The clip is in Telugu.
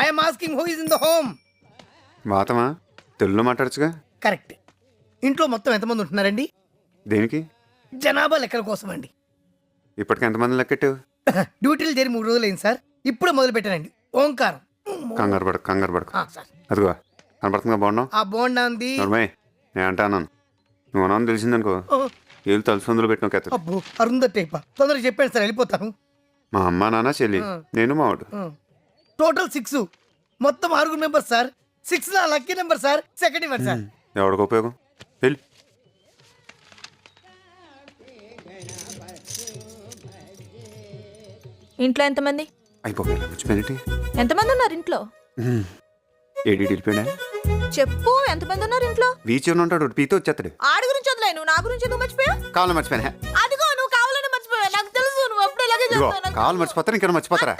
I'm asking who is in the home. వాతమా తెలుగులో మాట్లాడచ్చుగా. కరెక్ట్. ఇంట్లో మొత్తం ఎంతమంది ఉంటున్నారండి? దేనికి? జనాభా లెక్కల కోసం అండి. ఇప్పటికి ఎంతమంది లెక్కెట్టావు? డ్యూటీలు చేరి 3 రోజులు అయింది సార్. ఇప్పుడు మొదలు పెట్టానండి. ఓంకారం. కంగారు పడకు. సార్ అదిగో కనపడుతుందిగా బాగున్నావు. ఆ బోండా ఉంది. నర్మయ్ నేను అంటా అన్నాను, నువ్వు అన్నాను తెలిసిందనుకో ఏళ్ళు తలుసుందులో పెట్టిన కథ. అబ్బో అరుంధతి అయిపో. తొందరగా చెప్పాను సార్, వెళ్ళిపోతాను. మా అమ్మ నాన్న చెల్లి నేను మావాడు. టోటల్ 6. మొత్తం 6 మెంబర్స్ సార్. 6 నా లక్కీ నెంబర్ సార్. సెకండ్ ఇవ్వండి సార్. ఎవరికి ఉపయోగం? వెళ్ళి ఇంట్లో ఎంతమంది? అయిపోయి మర్చిపోయినట్టు. ఎంతమంది ఉన్నారు ఇంట్లో? ఏడి వెళ్ళిపోయినా చెప్పు, ఎంతమంది ఉన్నారు ఇంట్లో? వీచి ఉంటాడు పీతో వచ్చేస్తాడు. ఆడి గురించి వదిలే, నువ్వు నా గురించి ఎందుకు మర్చిపోయా? కావాలి మర్చిపోయినా. అదిగో నువ్వు కావాలని మర్చిపోయా, నాకు తెలుసు. నువ్వు ఎప్పుడు ఇలాగే ఇదిగో చేస్తావు. కావాలి మర్చిపోతారు ఇంకా మర్చిపోతారా?